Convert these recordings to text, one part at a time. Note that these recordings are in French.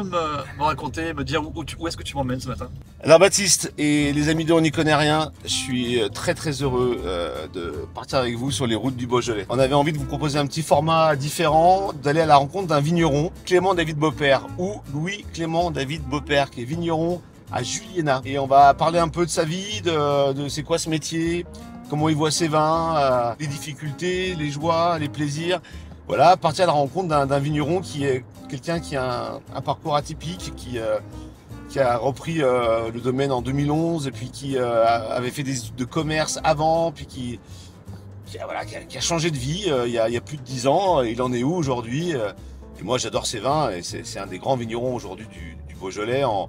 me raconter, me dire où est-ce que tu m'emmènes ce matin? Alors Baptiste et les amis de On n'y connaît rien, je suis très heureux de partir avec vous sur les routes du Beaujolais. On avait envie de vous proposer un petit format différent, d'aller à la rencontre d'un vigneron, Clément David Beaupère, ou Louis Clément David Beaupère, qui est vigneron à Juliena. Et on va parler un peu de sa vie, de c'est quoi ce métier, comment il voit ses vins, les difficultés, les joies, les plaisirs. Voilà, partir à la rencontre d'un vigneron qui est quelqu'un qui a un parcours atypique, qui a repris le domaine en 2011 et puis qui avait fait de commerce avant, puis qui a changé de vie il y a plus de 10 ans. Il en est où aujourd'hui? Et moi j'adore ses vins et c'est un des grands vignerons aujourd'hui du Beaujolais en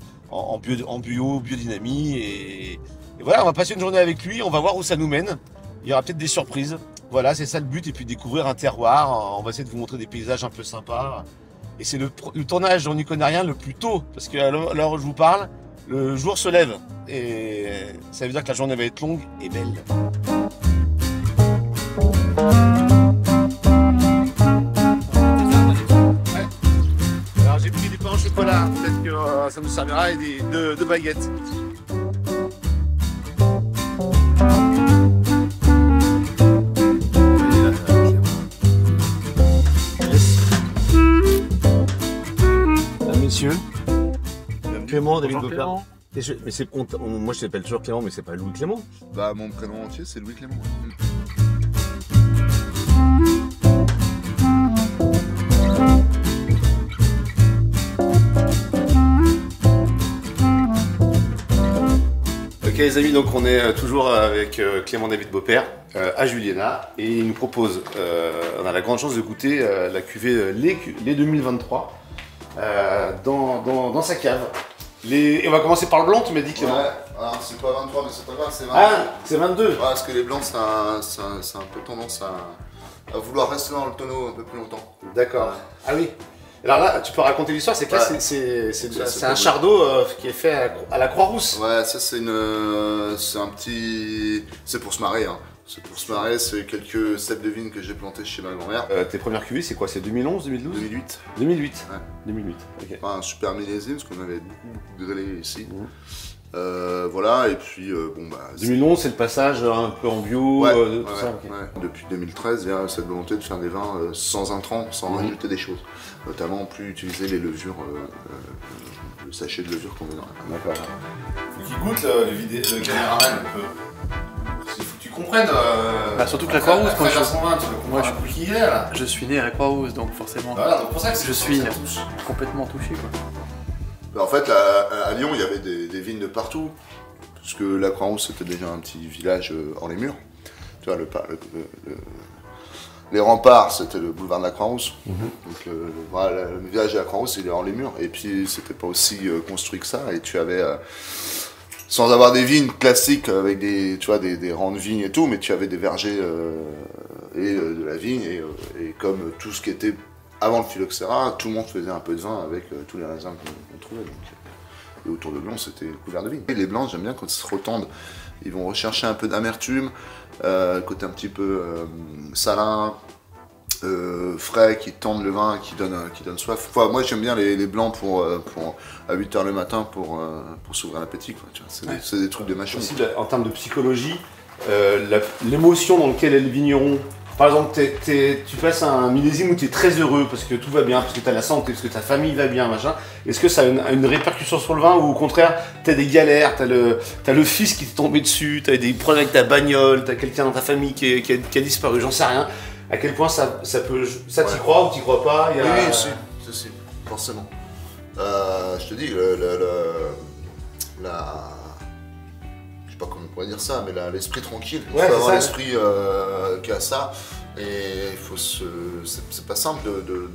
bio, biodynamie. Et voilà, on va passer une journée avec lui, on va voir où ça nous mène. Il y aura peut-être des surprises. Voilà, c'est ça le but, et puis découvrir un terroir. On va essayer de vous montrer des paysages un peu sympas. Et c'est le tournage On n'y connaît rien le plus tôt, parce qu'à l'heure où je vous parle, le jour se lève. Et ça veut dire que la journée va être longue et belle. Ouais. Alors j'ai pris du pain au chocolat, peut-être que ça nous servira, et deux baguettes. Monsieur Clément David Beaupère. Moi je t'appelle toujours Clément, mais c'est pas Louis Clément. Bah mon prénom entier c'est Louis Clément. Ok les amis, donc on est toujours avec Clément David Beaupère à Juliena, et il nous propose, on a la grande chance de goûter la cuvée les 2023 dans sa cave. Et on va commencer par le blanc, tu m'as dit Clément. Ouais, alors c'est pas 23 mais c'est pas grave, c'est 22. Ah, c'est 22. Ouais, parce que les blancs ça a un peu tendance à vouloir rester dans le tonneau un peu plus longtemps. D'accord. Ouais. Ah oui. Alors là, tu peux raconter l'histoire, c'est que là, Ouais. c'est un chardot qui est fait à la Croix-Rousse. Ouais, ça c'est un petit... C'est pour se marrer, hein. C'est pour se marrer, c'est quelques cèpes de vigne que j'ai plantés chez ma grand-mère. Tes premières cuvées, c'est quoi? C'est 2011, 2012? 2008. 2008. Ouais. 2008, ok. Enfin, un super millésime, parce qu'on avait beaucoup grêlé ici. Voilà, et puis bon bah... 2011, c'est le passage un peu en bio, Ouais, tout ça, ok. ouais. Depuis 2013, il y a cette volonté de faire des vins sans intrants, sans rajouter des choses. Notamment plus utiliser les levures, le sachet de levure qu'on met dans la pâte. D'accord. Faut qu'il goûte le caméraman un peu. Il faut que tu comprennes. Bah, surtout que la Croix-Rousse, moi, moi je suis qui est là. je suis né à la Croix-Rousse, donc forcément, Voilà, donc pour ça que je suis complètement touché, quoi. Bah, en fait, à Lyon, il y avait des vignes de partout, puisque la Croix-Rousse c'était déjà un petit village hors les murs. Tu vois, les remparts, c'était le boulevard de la Croix-Rousse. Donc voilà, le village de la Croix-Rousse, il est hors les murs. Et puis, c'était pas aussi construit que ça. Et tu avais, sans avoir des vignes classiques avec des rangs de vignes et tout, mais tu avais des vergers et de la vigne. Et comme tout ce qui était avant le phylloxéra, tout le monde faisait un peu de vin avec tous les raisins qu'on trouvait. Donc, et autour de Lyon, c'était couvert de vigne. Et les blancs, j'aime bien quand ils se retendent. Ils vont rechercher un peu d'amertume, côté un petit peu salin, frais, qui tendent le vin, qui donnent soif. Enfin, moi, j'aime bien les blancs à 8 h le matin pour s'ouvrir l'appétit. C'est des trucs de machin. Aussi, en termes de psychologie, l'émotion dans laquelle est le vigneron. Par exemple, tu passes un millésime où tu es très heureux parce que tout va bien, parce que tu as la santé, parce que ta famille va bien, machin. Est-ce que ça a une répercussion sur le vin, ou au contraire, tu as des galères, tu as le fils qui t'est tombé dessus, tu as des problèmes avec ta bagnole, tu as quelqu'un dans ta famille qui a disparu, j'en sais rien. À quel point ça t'y crois ou t'y crois pas? Oui, si, forcément. Je te dis, je sais pas comment on pourrait dire ça, mais l'esprit tranquille, il faut avoir l'esprit qui a ça, et c'est pas simple de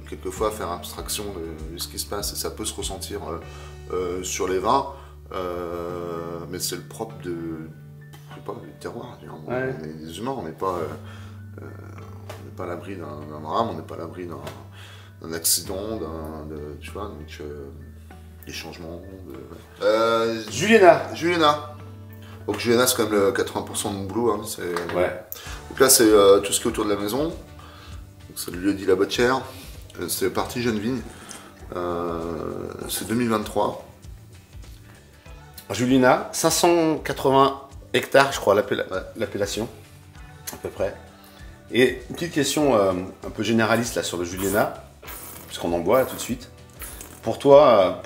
quelquefois faire abstraction de ce qui se passe, et ça peut se ressentir sur les vins, mais c'est le propre du terroir. On est des humains, on n'est pas à l'abri d'un drame, on n'est pas à l'abri d'un accident, tu vois, donc des changements. Juliena. Donc Juliena, c'est quand même 80% de mon boulot. Hein, donc là, c'est tout ce qui est autour de la maison. C'est le lieu dit La Botière. C'est la partie jeune vigne. C'est 2023. Juliena, 580 hectares, je crois, l'appellation, à peu près. Et une petite question un peu généraliste là sur le Juliena, puisqu'on en boit là, tout de suite. Pour toi,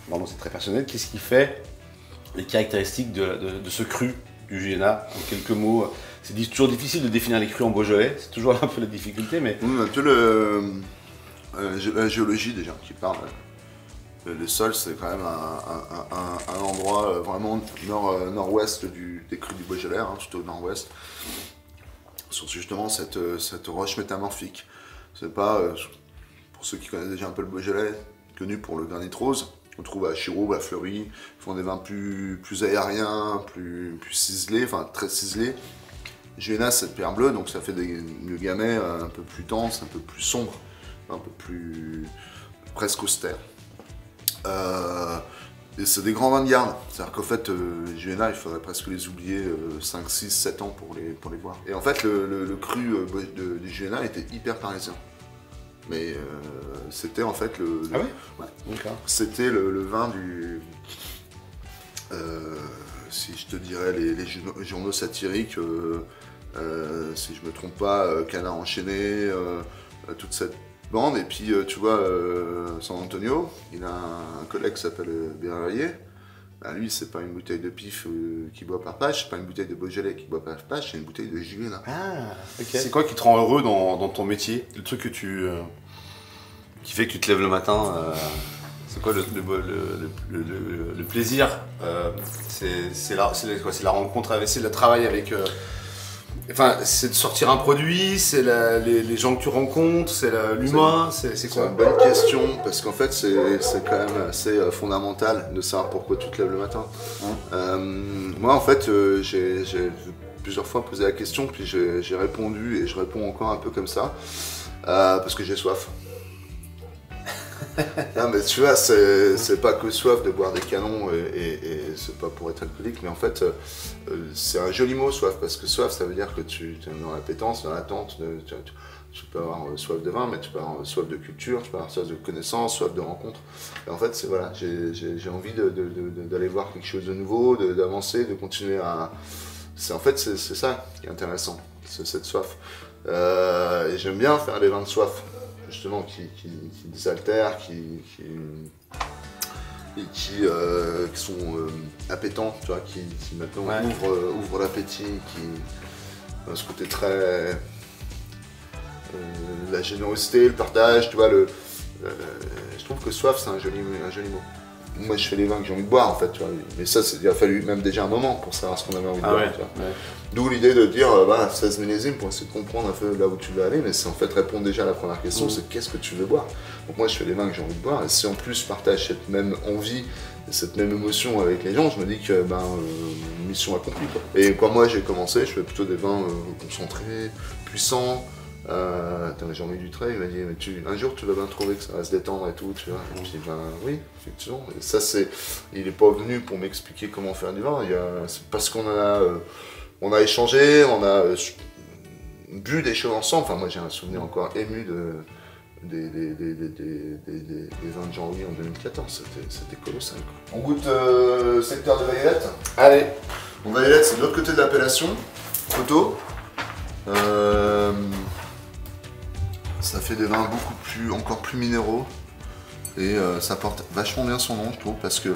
vraiment c'est très personnel, qu'est-ce qui fait les caractéristiques de ce cru du Juliena en quelques mots? C'est toujours difficile de définir les crus en Beaujolais, c'est toujours un peu la difficulté, mais... Oui, un peu la géologie déjà qui parle. Le sol, c'est quand même un endroit vraiment nord-ouest des crus du Beaujolais, hein, tout au nord-ouest, sur justement cette roche métamorphique. C'est pas, pour ceux qui connaissent déjà un peu le Beaujolais, connu pour le granit rose, on trouve à Chirouble, à Fleury, ils font des vins plus aériens, plus ciselés, enfin très ciselés. Juliena, c'est cette pierre bleue, donc ça fait le gamay un peu plus dense, un peu plus sombre, un peu plus presque austère. Et c'est des grands vins de garde, c'est-à-dire qu'en fait, les Juliena, il faudrait presque les oublier 5, 6, 7 ans pour les boire. Et en fait, le cru du Juliena était hyper parisien. Mais c'était en fait Ah oui, ouais. C'était le vin du... si je te dirais les journaux satiriques, si je me trompe pas, Canard enchaîné, toute cette bande. Et puis tu vois, San Antonio, il a un collègue qui s'appelle Bérarier. Ben, lui, c'est pas une bouteille de pif qui boit par page, c'est pas une bouteille de Beaujolais qui boit par page, c'est une bouteille de Juliena. Ah, ok. C'est quoi qui te rend heureux dans ton métier? Le truc que qui fait que tu te lèves le matin, c'est quoi le plaisir? C'est la rencontre avec, c'est le travail avec... Enfin, c'est de sortir un produit, c'est les gens que tu rencontres, c'est l'humain, c'est quoi? C'est une bonne question, parce qu'en fait, c'est quand même assez fondamental de savoir pourquoi tu te lèves le matin. Moi, en fait, j'ai plusieurs fois posé la question, puis j'ai répondu, et je réponds encore un peu comme ça, parce que j'ai soif. Non mais tu vois, c'est pas que soif de boire des canons et c'est pas pour être alcoolique, mais en fait c'est un joli mot soif, parce que soif ça veut dire que tu es dans l'appétence, dans l'attente, tu peux avoir soif de vin, mais tu peux avoir soif de culture, tu peux avoir soif de connaissances, soif de rencontres. Et en fait c'est voilà, j'ai envie d'aller voir quelque chose de nouveau, d'avancer, de continuer à... En fait c'est ça qui est intéressant, c'est cette soif. Et j'aime bien faire des vins de soif, justement, qui désaltèrent, qui sont appétants, tu vois, qui maintenant ouvrent l'appétit, qui ont ce côté très... la générosité, le partage, tu vois, je trouve que soif, c'est un joli mot. Moi, je fais les vins que j'ai envie de boire, en fait, tu vois. Mais ça, il a fallu même déjà un moment pour savoir ce qu'on avait envie de boire, tu vois. Ouais. D'où l'idée de dire, 16 millésimes pour essayer de comprendre un peu là où tu veux aller, mais c'est en fait répondre déjà à la première question, c'est qu'est-ce que tu veux boire. Donc moi, je fais les vins que j'ai envie de boire, et si en plus je partage cette même envie, cette même émotion avec les gens, je me dis que, mission accomplie, quoi. Et quand moi j'ai commencé, je fais plutôt des vins concentrés, puissants. Jean-Louis Dutré, il m'a dit mais un jour tu vas bien trouver que ça va se détendre et tout, tu vois. Et puis oui, effectivement. Et ça il est pas venu pour m'expliquer comment faire du vin. C'est parce qu'on on a échangé, on a bu des choses ensemble. Enfin moi j'ai un souvenir encore ému des vins de Jean-Louis en 2014. C'était colossal, quoi. On goûte secteur de Vallelette. Allez. Bon, Vallelette c'est de l'autre côté de l'appellation, Coteau. Ça fait des vins encore plus minéraux, et ça porte vachement bien son nom, je trouve, parce que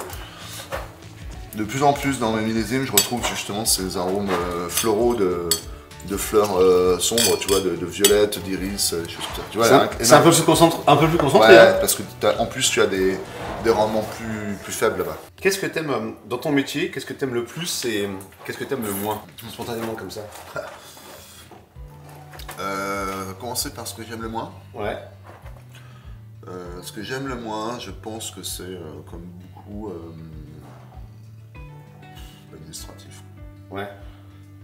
de plus en plus dans mes millésimes je retrouve justement ces arômes floraux de fleurs sombres, tu vois, de violettes, d'iris, des choses comme ça. C'est un peu plus concentré. Ouais, hein. parce que en plus tu as des rendements plus faibles là-bas. Qu'est-ce que t'aimes dans ton métier? Qu'est-ce que t'aimes le plus et qu'est-ce que t'aimes le moins? Spontanément comme ça. Commencer par ce que j'aime le moins. Ouais. Ce que j'aime le moins, je pense que c'est comme beaucoup l'administratif. Ouais.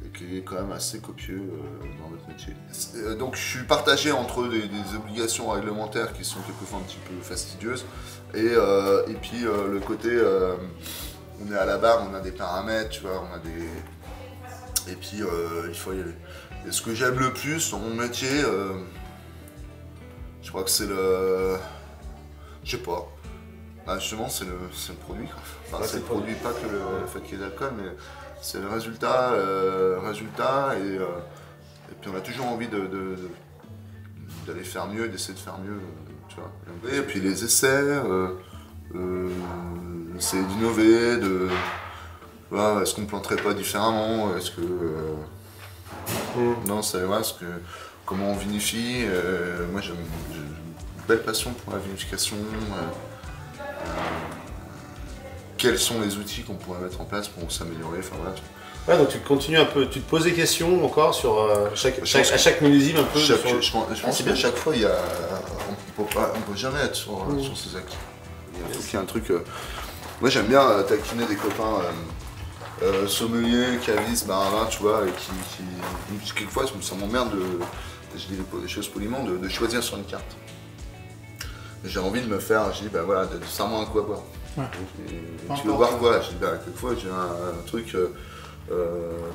Et qui est quand même assez copieux dans notre métier. Donc je suis partagé entre des obligations réglementaires qui sont quelquefois un petit peu fastidieuses et puis le côté on est à la barre, on a des paramètres, tu vois, on a des... Et puis il faut y aller. Et ce que j'aime le plus dans mon métier, je crois que c'est Je sais pas. Ah, justement, c'est le produit. Quoi. Enfin, Ouais, c'est le produit, pas que le fait qu'il y ait de l'alcool, mais c'est le résultat. Et puis on a toujours envie d'aller faire mieux, d'essayer de faire mieux. Tu vois. Et puis les essais, essayer d'innover, est-ce qu'on ne planterait pas différemment, est-ce que... Non, c'est vrai, comment on vinifie, moi j'ai une belle passion pour la vinification. Quels sont les outils qu'on pourrait mettre en place pour s'améliorer, enfin voilà. Ouais, donc tu continues un peu, tu te poses des questions encore sur à chaque millésime un peu. Je pense qu'à chaque fois, on ne peut jamais être sur ses acquis. Il faut qu'il y ait un truc... Moi j'aime bien taquiner des copains sommeliers, cavistes, maravins, tu vois, et qui quelquefois ça m'emmerde je dis les choses poliment, de choisir sur une carte. J'ai envie de me faire, je dis bah voilà, sers-moi un coup à boire. Ouais. Tu veux boire quoi? Je dis bah quelquefois j'ai un truc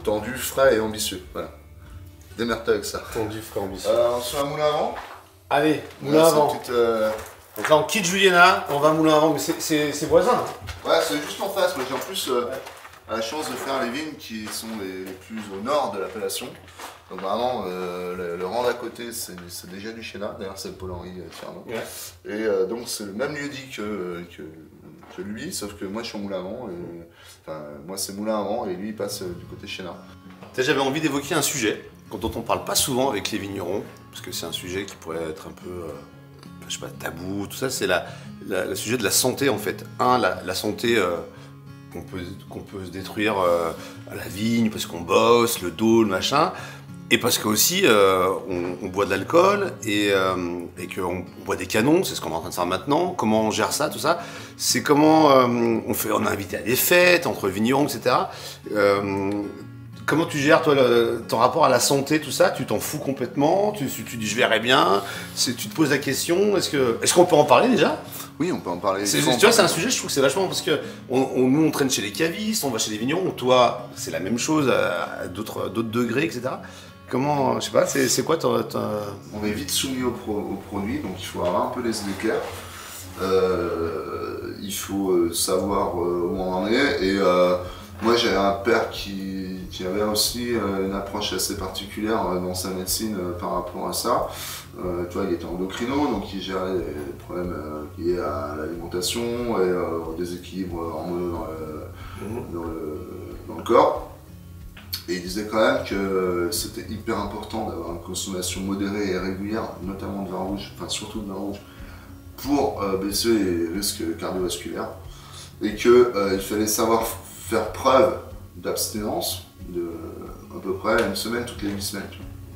tendu, frais et ambitieux. Voilà. Démerde-toi avec ça. Tendu, frais, ambitieux. On se fait un moulin avant. Allez, moulin avant. Donc là on quitte Juliena, on va à Moulin avant, mais c'est voisin. Hein. Ouais, c'est juste en face. Moi j'ai en plus la chance de faire les vignes qui sont les plus au nord de l'appellation. Donc vraiment, le rang d'à côté, c'est déjà du Chénat, d'ailleurs c'est le Paul-Henri Fernand. Ouais. Et donc c'est le même lieu dit que lui, sauf que moi je suis au Moulin avant, enfin moi c'est Moulin avant et lui il passe du côté Chénat. J'avais envie d'évoquer un sujet dont on parle pas souvent avec les vignerons, parce que c'est un sujet qui pourrait être un peu, je sais pas, tabou, tout ça, c'est le sujet de la santé en fait. La santé... qu'on peut se détruire à la vigne parce qu'on bosse, le dos, le machin, et parce qu'aussi on boit de l'alcool et qu'on boit des canons, c'est ce qu'on est en train de faire maintenant. Comment on gère ça, tout ça, c'est comment on est invité à des fêtes entre vignerons, etc. Comment tu gères toi ton rapport à la santé, tout ça? Tu t'en fous complètement? Tu dis je verrai bien? Tu te poses la question? Est-ce qu'on peut en parler déjà? Oui, on peut en parler. Tu vois, c'est un sujet, je trouve que c'est vachement parce que nous on traîne chez les cavistes, on va chez les vignerons, toi c'est la même chose à d'autres degrés, etc. Comment, je sais pas, c'est quoi On est vite soumis au produit, donc il faut avoir un peu les idées claires. Il faut savoir où on en est. Et moi j'ai un père qui avait aussi une approche assez particulière dans sa médecine par rapport à ça. Tu vois, il était endocrino, donc il gérait les problèmes liés à l'alimentation et au déséquilibre hormonaux dans le corps. Et il disait quand même que c'était hyper important d'avoir une consommation modérée et régulière, notamment de vin rouge, enfin surtout de vin rouge, pour baisser les risques cardiovasculaires. Et qu'il fallait savoir faire preuve d'abstinence de à peu près une semaine toutes les 8 semaines.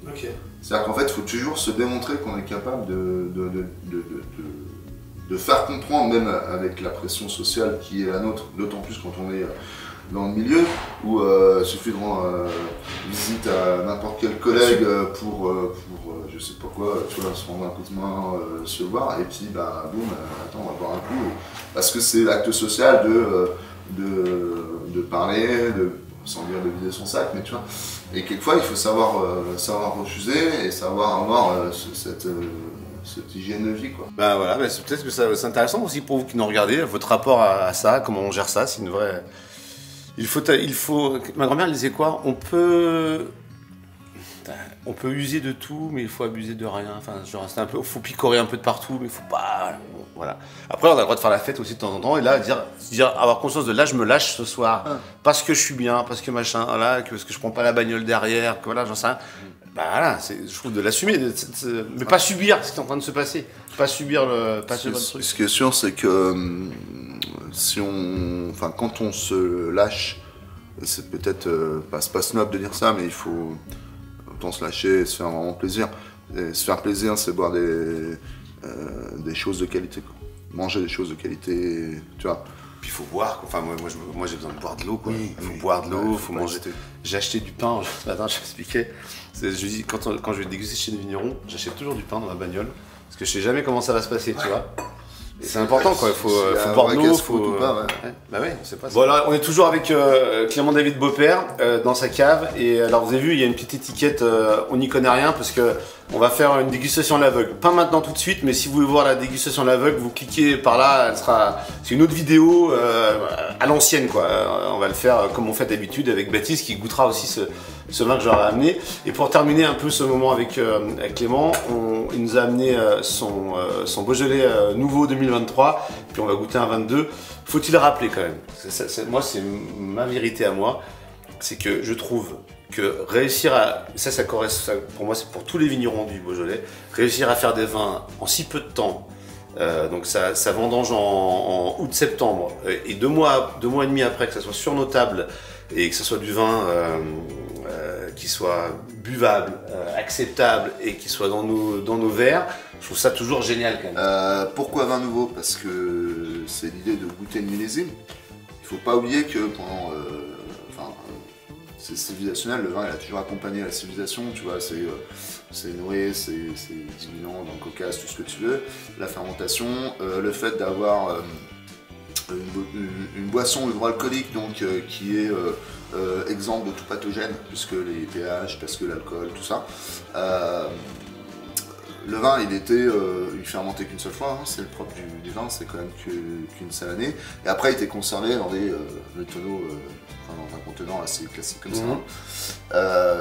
Okay. C'est-à-dire qu'en fait, il faut toujours se démontrer qu'on est capable de faire comprendre, même avec la pression sociale qui est la nôtre, d'autant plus quand on est dans le milieu, où il suffit de rendre visite à n'importe quel collègue pour je sais pas quoi, tu vois, se rendre un coup de main, se voir, et puis bah boum, attends, on va boire un coup. Parce que c'est l'acte social de parler, sans dire de vider son sac, mais tu vois. Et quelquefois, il faut savoir refuser et savoir avoir cette hygiène de vie, quoi. Bah voilà, bah peut-être que c'est intéressant aussi pour vous qui nous regardez, votre rapport à ça, comment on gère ça, c'est une vraie... Il faut... Ma grand-mère disait quoi? On peut user de tout, mais il faut abuser de rien. Enfin, genre, c'est un peu... faut picorer un peu de partout, mais il faut pas... Voilà. Après, on a le droit de faire la fête aussi de temps en temps, et là, avoir conscience de là, je me lâche ce soir, parce que je suis bien, parce que machin, là, parce que je prends pas la bagnole derrière, que voilà, j'en sais rien. Bah voilà, je trouve de l'assumer, mais pas subir ce qui est en train de se passer. Pas subir le truc. Ce qui est sûr, c'est que quand on se lâche, c'est peut-être c'est pas snob de dire ça, mais il faut autant se lâcher et se faire vraiment plaisir. Et se faire plaisir, c'est boire des choses de qualité, quoi. Manger des choses de qualité, tu vois. Puis il faut boire, enfin moi j'ai besoin de boire de l'eau, quoi. Il faut boire de l'eau, il faut manger. J'ai acheté du pain, ce matin je t'expliquais. Je dis, quand je vais déguster chez les vignerons, j'achète toujours du pain dans ma bagnole, parce que je sais jamais comment ça va se passer, tu vois. C'est important quoi, il faut boire de l'eau, faut... Bah ouais, c'est pas ça. Bon alors on est toujours avec Clément David Beaupère dans sa cave et alors vous avez vu il y a une petite étiquette on n'y connaît rien parce que on va faire une dégustation à l'aveugle. Pas maintenant tout de suite mais si vous voulez voir la dégustation à l'aveugle vous cliquez par là, elle sera... c'est une autre vidéo à l'ancienne quoi. On va le faire comme on fait d'habitude avec Baptiste qui goûtera aussi ce vin que j'aurais amené. Et pour terminer un peu ce moment avec Clément, il nous a amené son Beaujolais nouveau 2023, puis on va goûter un 22. Faut-il rappeler quand même, moi c'est ma vérité à moi, c'est que je trouve que réussir à, ça correspond, pour moi c'est pour tous les vignerons du Beaujolais, réussir à faire des vins en si peu de temps, donc ça vendange en août-septembre, et 2 mois et demi après que ça soit sur nos tables, et que ce soit du vin qui soit buvable, acceptable et qui soit dans nos verres, je trouve ça toujours génial quand même. Pourquoi vin nouveau? Parce que c'est l'idée de goûter une millésime. Il faut pas oublier que pendant... c'est civilisationnel, le vin il a toujours accompagné la civilisation, tu vois, c'est Noé, c'est 10 000 ans dans le Caucase, tout ce que tu veux, la fermentation, le fait d'avoir une boisson hydroalcoolique donc qui est exempte de tout pathogène, puisque les pH, parce que l'alcool, tout ça. Le vin, il fermentait qu'une seule fois, hein, c'est le propre du vin, c'est quand même qu'une seule année. Et après, il était conservé dans des tonneaux, dans un contenant assez classique comme ça.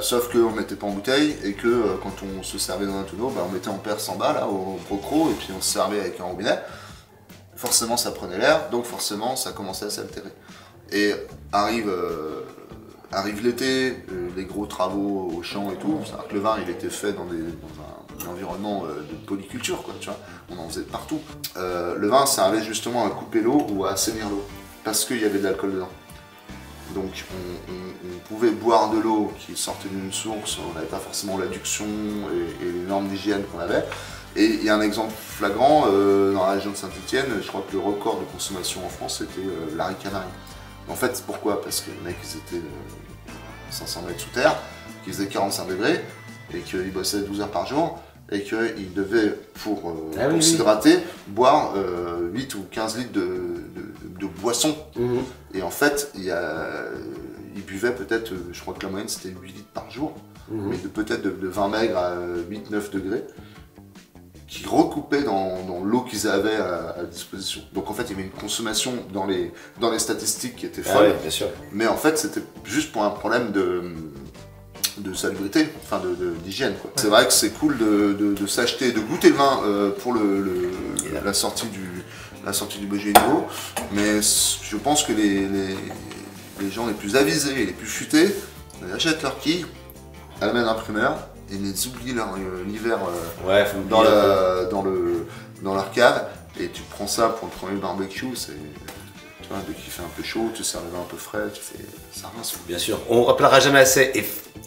Sauf qu'on ne mettait pas en bouteille et que quand on se servait dans un tonneau, bah, on mettait en perce en bas, là, au procro, et puis on se servait avec un robinet. Forcément, ça prenait l'air, donc forcément, ça commençait à s'altérer. Et arrive l'été, les gros travaux au champ et tout, c'est-à-dire que le vin, il était fait dans un environnement de polyculture, quoi, tu vois, on en faisait partout. Le vin servait justement à couper l'eau ou à assainir l'eau, parce qu'il y avait de l'alcool dedans. Donc on pouvait boire de l'eau qui sortait d'une source, on n'avait pas forcément l'adduction et les normes d'hygiène qu'on avait. Et il y a un exemple flagrant, dans la région de Saint-Étienne, je crois que le record de consommation en France c'était la Ricanarie. En fait, pourquoi? Parce que les mecs ils étaient 500 mètres sous terre, qu'ils faisaient 45 degrés, et qu'ils bossaient 12 heures par jour, et qu'ils devaient, pour s'hydrater, boire 8 ou 15 litres de boisson. Et en fait, ils buvaient peut-être, je crois que la moyenne c'était 8 litres par jour, mais peut-être de vin maigre à 8-9 degrés, qui recoupaient dans l'eau qu'ils avaient à disposition. Donc en fait, il y avait une consommation dans les statistiques qui était folle, bien sûr. Mais en fait, c'était juste pour un problème de salubrité, enfin d'hygiène. C'est vrai que c'est cool de s'acheter, de goûter le vin pour la sortie du Beaujolais nouveau, mais je pense que les gens les plus avisés et les plus futés, ils achètent leur quille, amènent un primeur, et ils oublient l'hiver dans leur cave, et tu prends ça pour le premier barbecue, c'est... Tu vois, dès qu'il fait un peu chaud, tu sers le vin un peu frais, tu fais... ça rince. Bien sûr, on rappellera jamais assez, et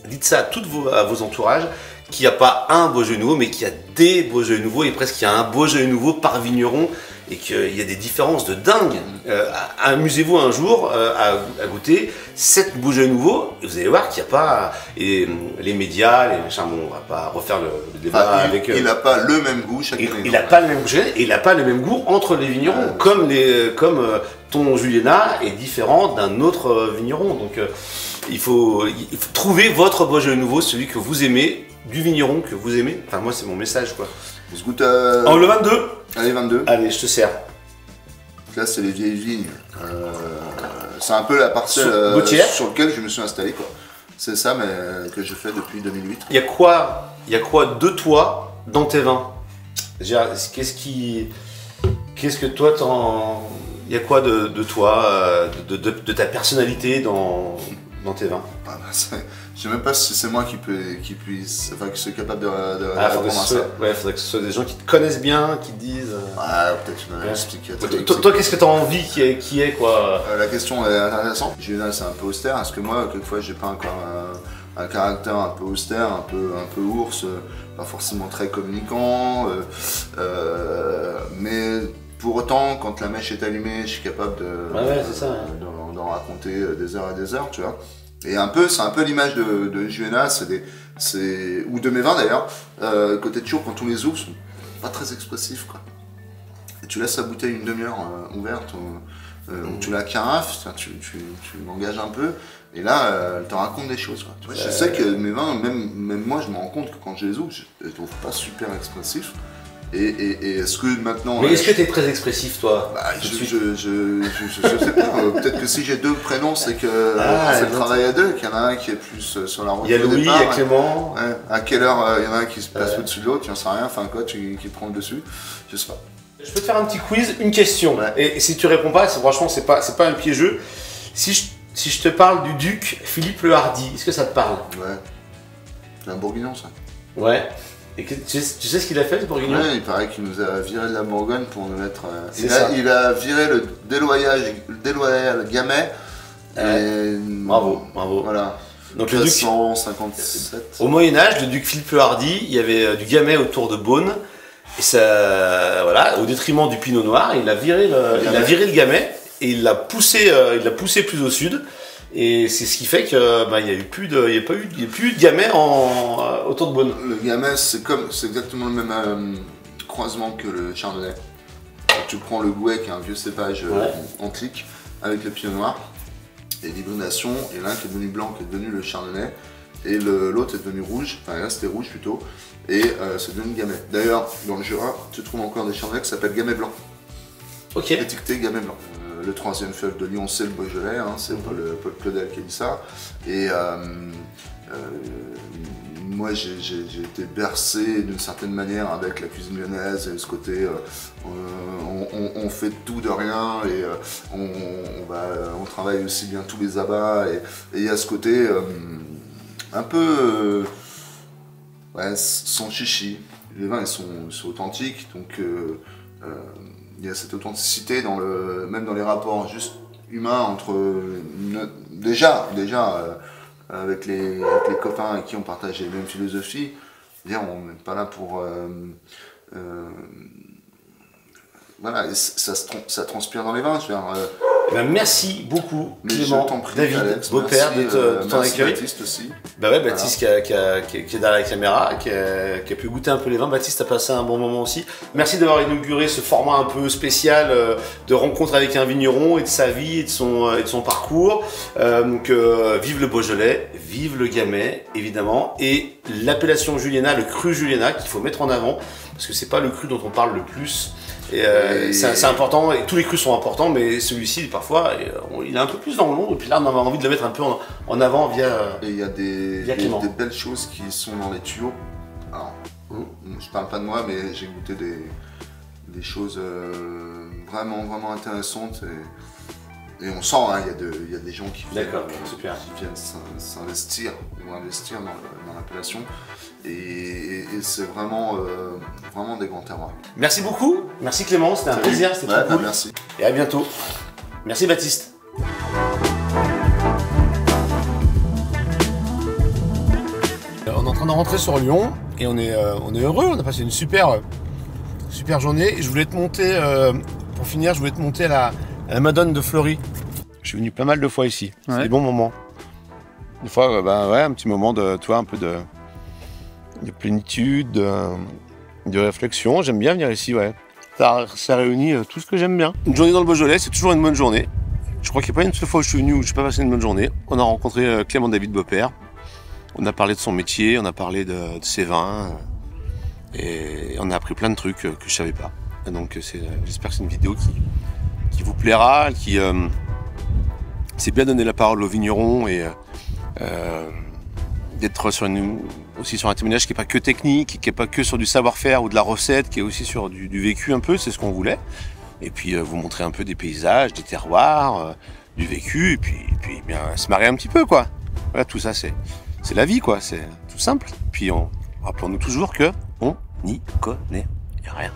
dites ça à vos entourages, qu'il n'y a pas un Beaujolais nouveau, mais qu'il y a des Beaujolais nouveaux, et presque qu'il y a un Beaujolais nouveau par vigneron, et qu'il y a des différences de dingue. Amusez-vous un jour à goûter 7 Beaujolais nouveaux, et vous allez voir qu'il n'y a pas... Et les médias, les machins, bon, on va pas refaire le débat avec... Il n'a pas le même goût chaque année. Il n'a pas le même goût, et il n'a pas le même goût entre les vignerons, comme ton Juliana est différent d'un autre vigneron. Donc il faut trouver votre Beaujolais nouveau, celui que vous aimez, du vigneron que vous aimez. Enfin moi c'est mon message quoi. On se goûte en le 22. Allez 22. Allez je te sers. Là c'est les vieilles vignes. C'est un peu la parcelle sur laquelle je me suis installé quoi. C'est ça mais que je fais depuis 2008. Il y a quoi de toi dans tes vins? Qu'est-ce que toi t'en... Il y a quoi de toi, de ta personnalité dans tes vins? Je sais même pas si c'est moi qui puisse, enfin qui soit capable de répondre à ça. Ouais, faudrait que ce soit des gens qui te connaissent bien, qui te disent. Peut-être une explication. Toi, qu'est-ce que t'as envie qui est quoi? La question est intéressante. Juliana, c'est un peu austère. Est-ce que moi, quelquefois, j'ai pas encore un caractère un peu austère, un peu ours, pas forcément très communicant, mais pour autant, quand la mèche est allumée, je suis capable d'en raconter des heures et des heures, tu vois. Et c'est un peu l'image de Juliana, ou de mes vins d'ailleurs, côté de toujours quand on les ouvre, sont pas très expressifs, quoi. et tu laisses la bouteille une demi-heure ouverte, ou tu la carafes, tu l'engages un peu, et là, elle te raconte des choses. Quoi. Tu vois, je sais que mes vins, même moi, je me rends compte que quand je les ouvre, je les trouve pas super expressifs. Et est-ce que maintenant... Mais est-ce que tu es très expressif, toi? Je sais pas. Peut-être que si j'ai 2 prénoms, c'est que on fait le travail à 2, qu'il y en a un qui est plus sur la route. Il y a Louis, il y a Clément. Ouais. À quelle heure il y en a un qui se passe au-dessus de l'autre, tu n'en sais rien, enfin quoi, qui prend le dessus, je sais pas. Je peux te faire un petit quiz, une question. Ouais. Et si tu réponds pas, franchement, c'est pas un piégeux. Si je te parle du duc Philippe le Hardi, est-ce que ça te parle? Ouais. C'est un bourguignon, ça. Ouais. Et tu sais ce qu'il a fait, ce bourguignon? Ouais, il paraît qu'il nous a viré de la Bourgogne pour nous mettre... il a viré le déloyal Gamay. Bravo. Voilà. Donc 1357. Au Moyen-Âge, le duc Philippe le Hardi, il y avait du Gamay autour de Beaune. Et ça, voilà, au détriment du Pinot Noir, il a viré le Gamay et il l'a poussé plus au sud. Et c'est ce qui fait que il n'y a plus de Gamay autour de Beaune. Le Gamay, c'est exactement le même croisement que le Chardonnay. Tu prends le Gouais, qui est un vieux cépage antique, avec le Pinot Noir et l'hybridation, et l'un qui est devenu blanc, qui est devenu le Chardonnay, et l'autre est devenu rouge, enfin là c'était rouge plutôt, et c'est devenu Gamay. D'ailleurs, dans le Jura, tu trouves encore des Chardonnays qui s'appellent Gamay blanc. Ok. Étiqueté Gamay blanc. Le 3e fleuve de Lyon, c'est le Beaujolais, hein, c'est Paul Claudel qui a dit ça. Et moi, j'ai été bercé d'une certaine manière avec la cuisine lyonnaise et ce côté, on fait tout de rien et on travaille aussi bien tous les abats. Et il y a ce côté un peu sans chichi. Les vins, ils sont authentiques, donc il y a cette authenticité même dans les rapports juste humains entre déjà avec les copains avec qui on partage les mêmes philosophies. On n'est pas là pour voilà, ça transpire dans les vins. Je veux dire, merci beaucoup Clément, David, beau-père, de ton accueil. Baptiste aussi. Bah ouais, Baptiste qui est derrière la caméra, qui a pu goûter un peu les vins. Baptiste a passé un bon moment aussi. Merci d'avoir inauguré ce format un peu spécial de rencontre avec un vigneron et de sa vie et de son parcours. Vive le Beaujolais, vive le Gamay évidemment, et l'appellation Juliena, le cru Juliena qu'il faut mettre en avant parce que c'est pas le cru dont on parle le plus. Et c'est important, et tous les crus sont importants, mais celui-ci parfois il est un peu plus dans l'ombre, et puis là on a envie de le mettre un peu en avant via. Et il y a des belles choses qui sont dans les tuyaux. Alors, je parle pas de moi, mais j'ai goûté des choses vraiment intéressantes, et on sent, hein, il y a des gens qui viennent s'investir ou investir dans l'appellation. Et c'est vraiment des grands terroirs. Merci beaucoup, merci Clément, c'était un plaisir, c'était très cool. Merci. Et à bientôt. Merci Baptiste. On est en train de rentrer sur Lyon et on est heureux, on a passé une super journée. Je voulais te monter, pour finir, à la Madone de Fleury. Je suis venu pas mal de fois ici, c'est des bons moments. Des fois, un petit moment de plénitude, de réflexion. J'aime bien venir ici, Ça réunit tout ce que j'aime bien. Une journée dans le Beaujolais, c'est toujours une bonne journée. Je crois qu'il n'y a pas une seule fois où je suis venu où je n'ai pas passé une bonne journée. On a rencontré Clément David Beaupère. On a parlé de son métier, on a parlé de ses vins. Et on a appris plein de trucs que je ne savais pas. Et donc j'espère que c'est une vidéo qui vous plaira, qui s'est bien donné la parole aux vignerons et d'être aussi sur un témoignage qui n'est pas que technique, qui n'est pas que sur du savoir-faire ou de la recette, qui est aussi sur du vécu un peu, c'est ce qu'on voulait. Et puis vous montrer un peu des paysages, des terroirs, du vécu, et puis bien se marrer un petit peu, quoi. Voilà, tout ça c'est la vie, quoi, c'est tout simple. Puis rappelons-nous toujours que on n'y connaît rien.